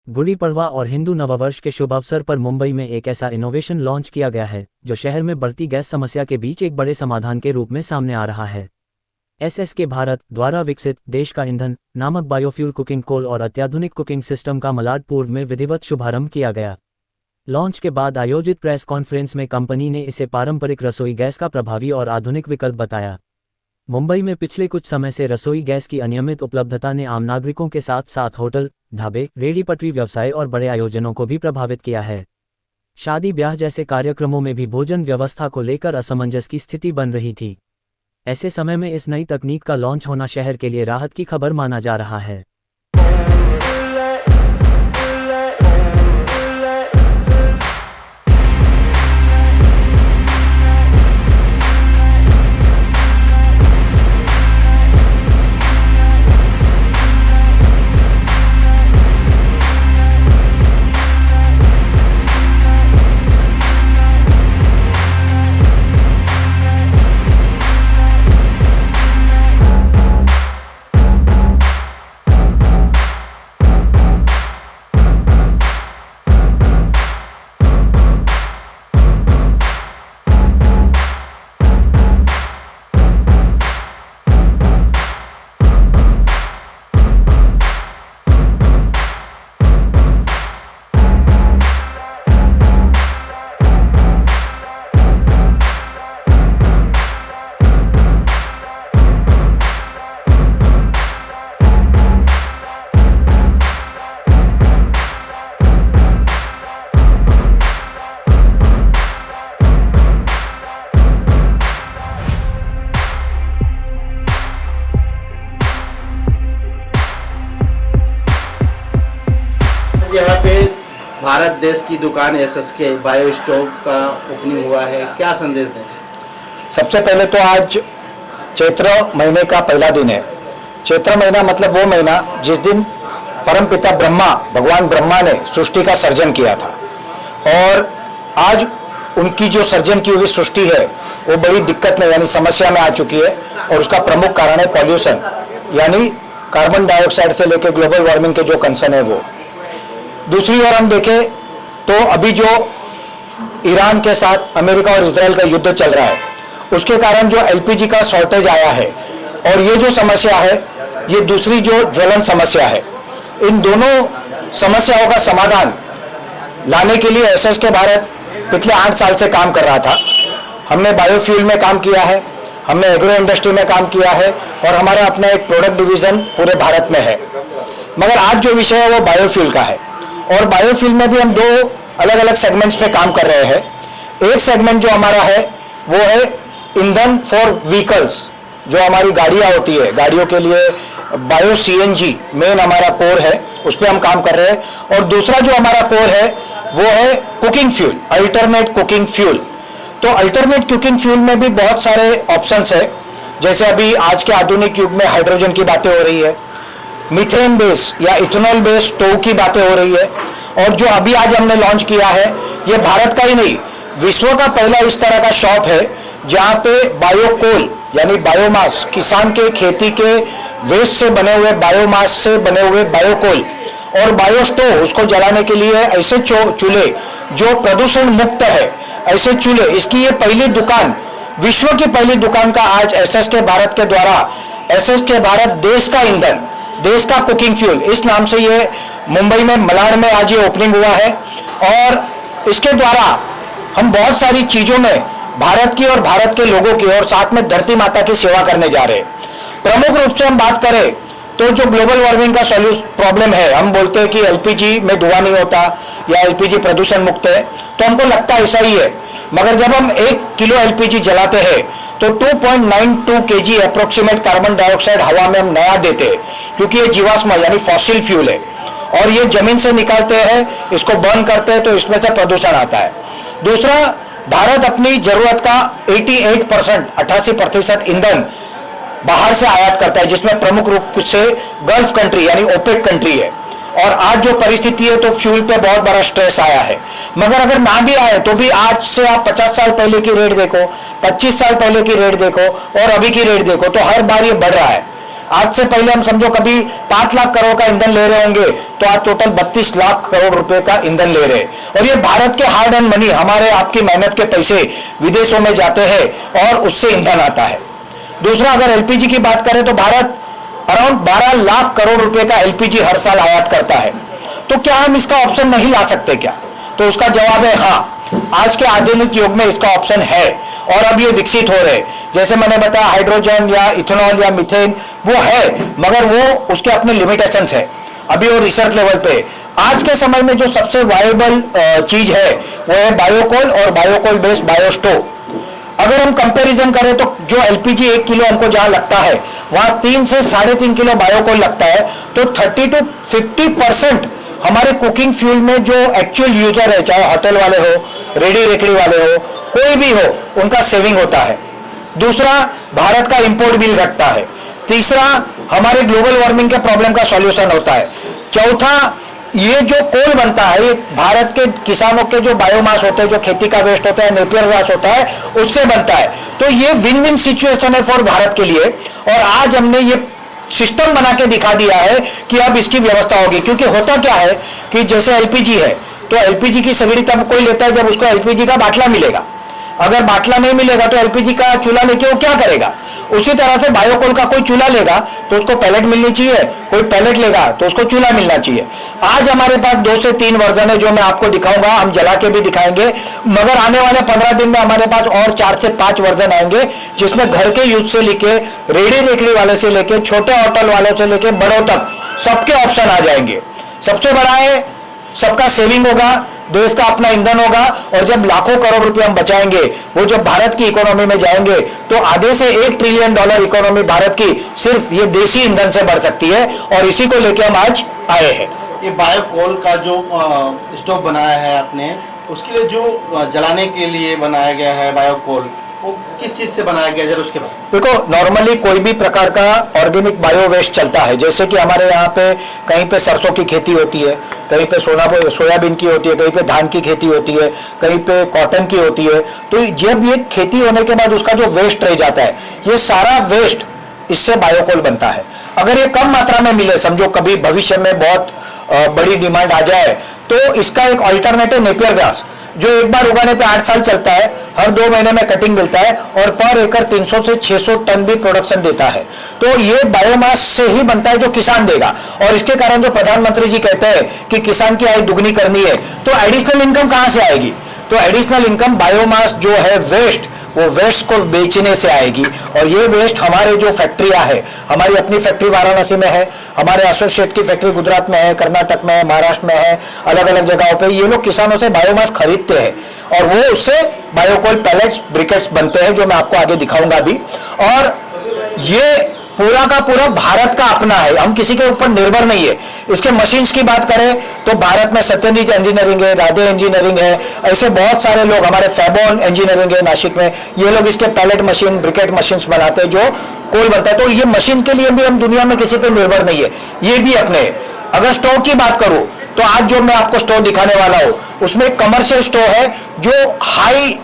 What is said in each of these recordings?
गुड़ी पड़वा और हिंदू नववर्ष के शुभ अवसर पर मुंबई में एक ऐसा इनोवेशन लॉन्च किया गया है जो शहर में बढ़ती गैस समस्या के बीच एक बड़े समाधान के रूप में सामने आ रहा है। एसएसके भारत द्वारा विकसित देश का ईंधन नामक बायोफ्यूल कुकिंग कोल और अत्याधुनिक कुकिंग सिस्टम का मलाड पूर्व में विधिवत शुभारंभ किया गया। लॉन्च के बाद आयोजित प्रेस कॉन्फ्रेंस में कंपनी ने इसे पारंपरिक रसोई गैस का प्रभावी और आधुनिक विकल्प बताया। मुंबई में पिछले कुछ समय से रसोई गैस की अनियमित उपलब्धता ने आम नागरिकों के साथ साथ होटल, ढाबे, रेहड़ी पटरी व्यवसाय और बड़े आयोजनों को भी प्रभावित किया है। शादी ब्याह जैसे कार्यक्रमों में भी भोजन व्यवस्था को लेकर असमंजस की स्थिति बन रही थी। ऐसे समय में इस नई तकनीक का लॉन्च होना शहर के लिए राहत की खबर माना जा रहा है। यहाँ पे भारत देश की दुकान एसएसके बायो स्टोव का ओपनिंग हुआ है, क्या संदेश देंगे? सबसे पहले तो आज चैत्र महीने का पहला दिन है। चैत्र महीना मतलब वो महीना जिस दिन परमपिता ब्रह्मा भगवान ब्रह्मा ने सृष्टि का सर्जन किया था, और आज उनकी जो सर्जन की हुई सृष्टि है वो बड़ी दिक्कत में यानी समस्या में आ चुकी है, और उसका प्रमुख कारण है पॉल्यूशन यानी कार्बन डाइऑक्साइड से लेकर ग्लोबल वार्मिंग के जो कंसर्न है वो। दूसरी ओर हम देखें तो अभी जो ईरान के साथ अमेरिका और इजराइल का युद्ध चल रहा है उसके कारण जो एलपीजी का शॉर्टेज आया है, और ये जो समस्या है ये दूसरी जो ज्वलन समस्या है, इन दोनों समस्याओं का समाधान लाने के लिए एसएसके भारत पिछले 8 साल से काम कर रहा था। हमने बायोफ्यूल में काम किया है, हमने एग्रो इंडस्ट्री में काम किया है, और हमारा अपना एक प्रोडक्ट डिवीज़न पूरे भारत में है। मगर आज जो विषय है वो बायोफ्यूल का है, और बायोफ्यूल में भी हम 2 अलग अलग सेगमेंट्स पे काम कर रहे हैं। एक सेगमेंट जो हमारा है वो है ईंधन फॉर व्हीकल्स, जो हमारी गाड़ियाँ होती है, गाड़ियों के लिए बायो सीएनजी मेन हमारा कोर है, उस पर हम काम कर रहे हैं। और दूसरा जो हमारा कोर है वो है cooking fuel, alternate cooking fuel. तो अल्टरनेट कुकिंग फ्यूल में भी बहुत सारे ऑप्शंस है, जैसे अभी आज के आधुनिक युग में हाइड्रोजन की बातें हो रही है, मीथेन बेस या इथेनॉल बेस स्टोव की बातें हो रही है, और जो अभी आज हमने लॉन्च किया है ये भारत का ही नहीं विश्व का पहला इस तरह का शॉप है जहां पे बायोकोल यानी बायोमास, किसान के खेती के वेस्ट से बने हुए बायोमास से बने हुए बायोकोल और बायोस्टोव, उसको जलाने के लिए ऐसे चूल्हे जो प्रदूषण मुक्त है, ऐसे चूल्हे, इसकी ये पहली दुकान, विश्व की पहली दुकान का आज एसएसके भारत के द्वारा एसएसके भारत देश का ईंधन, देश का कुकिंग फ्यूल, इस नाम से ये मुंबई में मलाड में आज ये ओपनिंग हुआ है। और इसके द्वारा हम बहुत सारी चीज़ों में भारत की और भारत के लोगों की और साथ में धरती माता की सेवा करने जा रहे हैं। प्रमुख रूप से हम बात करें तो जो ग्लोबल वार्मिंग का प्रॉब्लम है, हम बोलते हैं कि एलपीजी में धुआं नहीं होता या एलपीजी प्रदूषण मुक्त है, तो हमको लगता है ऐसा ही है। मगर जब हम 1 किलो एलपीजी जलाते हैं तो 2.92 kg अप्रोक्सीमेट कार्बन डाइऑक्साइड हवा में हम नया देते हैं, क्योंकि ये जीवाश्म यानी फॉसिल फ्यूल है, और ये जमीन से निकालते हैं, इसको बर्न करते हैं तो इसमें से प्रदूषण आता है। दूसरा, भारत अपनी जरूरत का 88% ईंधन बाहर से आयात करता है, जिसमें प्रमुख रूप से गल्फ कंट्री यानी ओपेक कंट्री है। और आज जो परिस्थिति है तो फ्यूल पे बहुत बड़ा स्ट्रेस आया है। मगर अगर ना भी आए तो भी आज से आप 50 साल पहले की रेट देखो, 25 साल पहले की रेट देखो और अभी की रेट देखो, तो हर बार ये बढ़ रहा है। आज से पहले हम समझो कभी 5 लाख करोड़ का ईंधन ले रहे होंगे, तो आज टोटल 32 लाख करोड़ रुपए का ईंधन ले रहे हैं। और ये भारत के हार्ड एंड मनी, हमारे आपकी मेहनत के पैसे विदेशों में जाते हैं और उससे ईंधन आता है। दूसरा, अगर एलपीजी की बात करें तो भारत अराउंड 12 लाख करोड़ रुपए का एलपीजी हर साल आयात करता है। तो क्या हम इसका ऑप्शन नहीं ला सकते क्या? तो उसका जवाब है हाँ, आज के आधुनिक युग में इसका ऑप्शन है और अब ये विकसित हो रहे। जैसे मैंने बताया, हाइड्रोजन या इथेनॉल या मीथेन वो है, मगर वो उसके अपने लिमिटेशंस है, अभी वो रिसर्च लेवल पे। आज के समय में जो सबसे वायबल चीज है वो है बायोकोल और बायोकोल बेस्ड बायोस्टोव। अगर हम कंपैरिजन करें तो जो एलपीजी 1 किलो हमको जहां लगता है वहां 3 से 3.5 किलो बायोकोल लगता है। तो 30 to 50% हमारे कुकिंग फ्यूल में जो एक्चुअल यूजर है, चाहे होटल वाले हो, रेडी रेकड़ी वाले हो, कोई भी हो, उनका सेविंग होता है। दूसरा, भारत का इंपोर्ट बिल घटता है। तीसरा, हमारे ग्लोबल वार्मिंग के प्रॉब्लम का सॉल्यूशन होता है। चौथा, ये जो कोल बनता है, ये भारत के किसानों के जो बायोमास होते हैं, जो खेती का वेस्ट होता है, नेपियर ग्रास होता है, उससे बनता है। तो ये विन विन सिचुएशन है फॉर भारत के लिए। और आज हमने ये सिस्टम बना के दिखा दिया है कि अब इसकी व्यवस्था होगी। क्योंकि होता क्या है कि जैसे एलपीजी है, तो एलपीजी की सगड़ी तब कोई लेता है जब उसको एलपीजी का बाटला मिलेगा। अगर बाटला नहीं मिलेगा तो एलपीजी का चूल्हा लेके वो क्या करेगा? उसी तरह से बायोकोल का कोई चूल्हा लेगा तो उसको पैलेट मिलनी चाहिए, कोई पैलेट लेगा तो उसको चूल्हा मिलना चाहिए। आज हमारे पास 2 से 3 वर्जन है जो मैं आपको दिखाऊंगा, हम जला के भी दिखाएंगे, मगर आने वाले 15 दिन में हमारे पास और 4 से 5 वर्जन आएंगे, जिसमें घर के यूज से लेके रेडी रेकड़ी वाले से लेके छोटे होटल वालों से लेके बड़ों तक सबके ऑप्शन आ जाएंगे। सबसे बड़ा है, सबका सेविंग होगा, देश का अपना ईंधन होगा, और जब लाखों करोड़ रुपए हम बचाएंगे, वो जब भारत की इकोनॉमी में जाएंगे तो आधे से $1 ट्रिलियन इकोनॉमी भारत की सिर्फ ये देसी ईंधन से बढ़ सकती है। और इसी को लेकर हम आज आए हैं। ये बायोकोल का जो स्टोव बनाया है आपने, उसके लिए जो जलाने के लिए बनाया गया है बायोकोल, वो किस चीज से बनाया गया, जरा उसके बाद। देखो, नॉर्मली कोई भी प्रकार का ऑर्गेनिक बायो वेस्ट चलता है। जैसे कि हमारे यहाँ पे कहीं पे सरसों की खेती होती है, कहीं पे सोयाबीन की होती है, कहीं पे धान की खेती होती है, कहीं पे कॉटन की होती है। तो जब ये खेती होने के बाद उसका जो वेस्ट रह जाता है, ये सारा वेस्ट इससे बायोकोल बनता है। अगर ये कम मात्रा में मिले, समझो कभी भविष्य में बहुत बड़ी डिमांड आ जाए, तो इसका एक अल्टरनेटिव नेपियर ग्रास, जो एक बार उगाने पे 8 साल चलता है, हर 2 महीने में कटिंग मिलता है और पर एकड़ 300 से 600 टन भी प्रोडक्शन देता है। तो ये बायोमास से ही बनता है जो किसान देगा। और इसके कारण जो प्रधानमंत्री जी कहते हैं कि किसान की आय दुगनी करनी है, तो एडिशनल इनकम कहां से आएगी? तो एडिशनल इनकम बायोमास जो है वेस्ट, वो वेस्ट को बेचने से आएगी। और ये वेस्ट हमारे जो फैक्ट्रियां है, हमारी अपनी फैक्ट्री वाराणसी में है, हमारे एसोसिएट की फैक्ट्री गुजरात में है, कर्नाटक में है, महाराष्ट्र में है, अलग अलग जगहों पे ये लोग किसानों से बायोमास खरीदते हैं और वो उससे बायोकोल पैलेट्स ब्रिकेट्स बनते हैं, जो मैं आपको आगे दिखाऊंगा भी। और ये पूरा का पूरा भारत का अपना है, हम किसी के ऊपर निर्भर नहीं है। इसके मशीन्स की बात करें तो भारत में सत्यनीत इंजीनियरिंग है, राधे इंजीनियरिंग है, ऐसे बहुत सारे लोग, हमारे फैबॉन इंजीनियरिंग है नासिक में, ये लोग इसके पैलेट मशीन, ब्रिकेट मशीन्स बनाते हैं जो कोल बनता है। तो ये मशीन के लिए भी हम दुनिया में किसी पे निर्भर नहीं है, ये भी अपने। अगर स्टोव की बात करूं तो आज जो मैं आपको स्टोव दिखाने वाला हूं, उसमें एक कमर्शियल स्टोव है जो हाई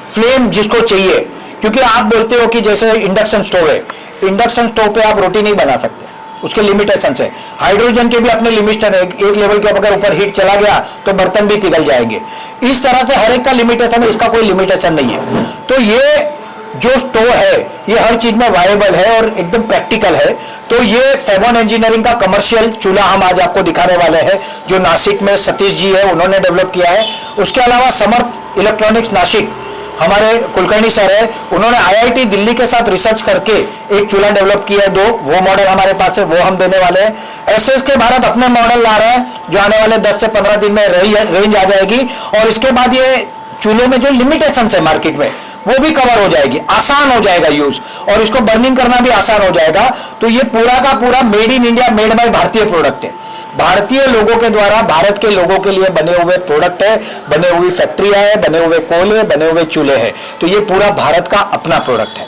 फ्लेम जिसको चाहिए, क्योंकि आप बोलते हो कि जैसे इंडक्शन स्टोव है, इंडक्शन स्टोव पे आप रोटी नहीं बना सकते, उसके लिमिटेशन है। हाइड्रोजन के भी अपने लिमिटेशन है, एक लेवल के अगर ऊपर हीट चला गया तो बर्तन भी पिघल जाएंगे। इस तरह से हर एक का लिमिटेशन है, इसका कोई लिमिटेशन नहीं है। तो ये जो स्टोव है ये हर चीज में वायबल है और एकदम प्रैक्टिकल है। तो ये फैबॉन इंजीनियरिंग का कमर्शियल चूल्हा हम आज आपको दिखाने वाले हैं, जो नासिक में सतीश जी है, उन्होंने डेवलप किया है। उसके अलावा समर्थ इलेक्ट्रॉनिक्स नासिक हमारे कुलकर्णी सर है, उन्होंने आईआईटी दिल्ली के साथ रिसर्च करके एक चूल्हा डेवलप किया है, 2 वो मॉडल हमारे पास है, वो हम देने वाले हैं। एसएस के भारत अपने मॉडल ला रहे हैं जो आने वाले 10 से 15 दिन में रेंज आ जाएगी। और इसके बाद ये चूल्हों में जो लिमिटेशन है मार्केट में वो भी कवर हो जाएगी, आसान हो जाएगा यूज, और इसको बर्निंग करना भी आसान हो जाएगा। तो ये पूरा का पूरा made in India, made by भारतीय प्रोडक्ट है, भारतीय लोगों के द्वारा भारत के लोगों के लिए बने हुए प्रोडक्ट है, बने हुई फैक्ट्रियां है, बने हुए कोल है, बने हुए चूल्हे हैं। तो ये पूरा भारत का अपना प्रोडक्ट है।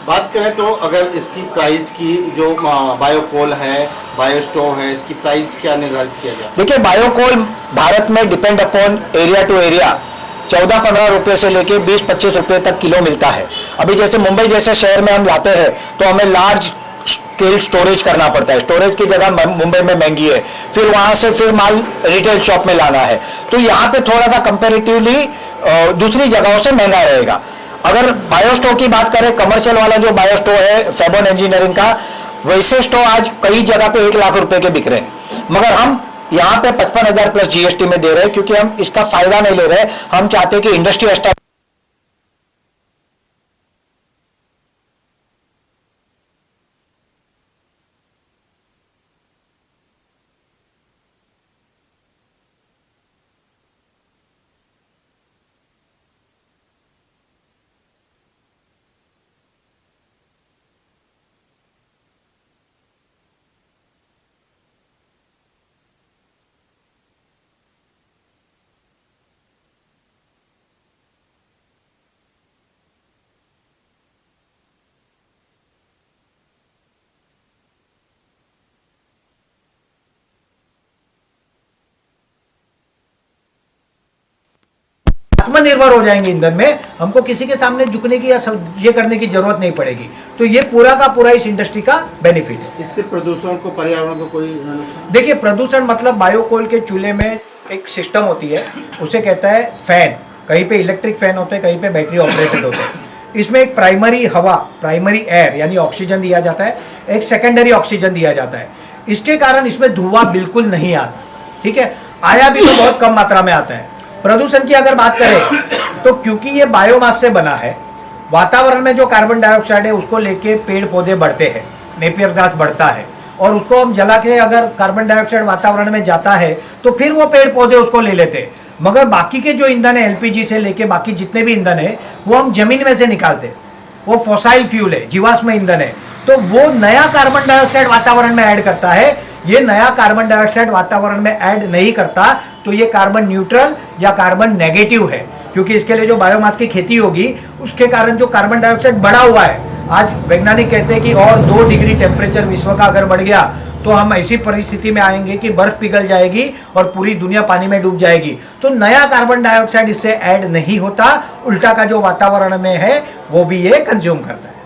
बात करें तो अगर इसकी प्राइस की, जो बायोकोल है, बायो स्टोव है, इसकी प्राइस क्या निर्धारित किया गया? देखिए, बायोकोल भारत में depend upon area to area 14-15 रुपए से लेके 20-25 रुपए तक किलो मिलता है। अभी जैसे मुंबई जैसे शहर में हम लाते हैं तो हमें लार्ज स्केल स्टोरेज करना पड़ता है, स्टोरेज की जगह मुंबई में महंगी है, फिर वहां से फिर माल रिटेल शॉप में लाना है, तो यहाँ पे थोड़ा सा कंपेरेटिवली दूसरी जगहों से महंगा रहेगा। अगर बायोस्टो की बात करें, कमर्शियल वाला जो बायोस्टो है फेबोन इंजीनियरिंग का, वैसे स्टो आज कई जगह पे 1 लाख रुपए के बिक रहे हैं, मगर हम यहाँ पे 55,000 प्लस जीएसटी में दे रहे हैं, क्योंकि हम इसका फायदा नहीं ले रहे। हम चाहते हैं कि इंडस्ट्री आत्मनिर्भर हो जाएंगे ईंधन में, हमको किसी के सामने झुकने की या ये करने की जरूरत नहीं पड़ेगी। तो ये पूरा का पूरा इस इंडस्ट्री का बेनिफिट है। इससे प्रदूषण को, पर्यावरण को कोई देखिए, प्रदूषण मतलब बायोकोल के चूल्हे में एक सिस्टम होती है, उसे कहता है फैन। कहीं पे इलेक्ट्रिक फैन होते हैं, कहीं पे बैटरी ऑपरेटेड होते हैं। इसमें एक प्राइमरी हवा, प्राइमरी एयर यानी ऑक्सीजन दिया जाता है, एक सेकेंडरी ऑक्सीजन दिया जाता है। इसके कारण इसमें धुआं बिल्कुल नहीं आता, ठीक है। आया भी तो बहुत कम मात्रा में आता है। प्रदूषण की अगर बात करें तो क्योंकि ये बायोमास से बना है, वातावरण में जो कार्बन डाइऑक्साइड है उसको लेके पेड़ पौधे बढ़ते हैं, नेपियर घास बढ़ता है, और उसको हम जला के अगर कार्बन डाइऑक्साइड वातावरण में जाता है तो फिर वो पेड़ पौधे उसको ले लेते हैं। मगर बाकी के जो ईंधन है, एलपीजी से लेके बाकी जितने भी ईंधन है, वो हम जमीन में से निकालते हैं, वो फॉसाइल फ्यूल है, जीवाश्म ईंधन है, तो वो नया कार्बन डाइऑक्साइड वातावरण में ऐड करता है। ये नया कार्बन डाइऑक्साइड वातावरण में ऐड नहीं करता, तो ये कार्बन न्यूट्रल या कार्बन नेगेटिव है, क्योंकि इसके लिए जो बायोमास की खेती होगी उसके कारण जो कार्बन डाइऑक्साइड बढ़ा हुआ है, आज वैज्ञानिक कहते हैं कि और 2 डिग्री टेम्परेचर विश्व का अगर बढ़ गया तो हम ऐसी परिस्थिति में आएंगे कि बर्फ पिघल जाएगी और पूरी दुनिया पानी में डूब जाएगी। तो नया कार्बन डाइऑक्साइड इससे ऐड नहीं होता, उल्टा का जो वातावरण में है वो भी ये कंज्यूम करता है।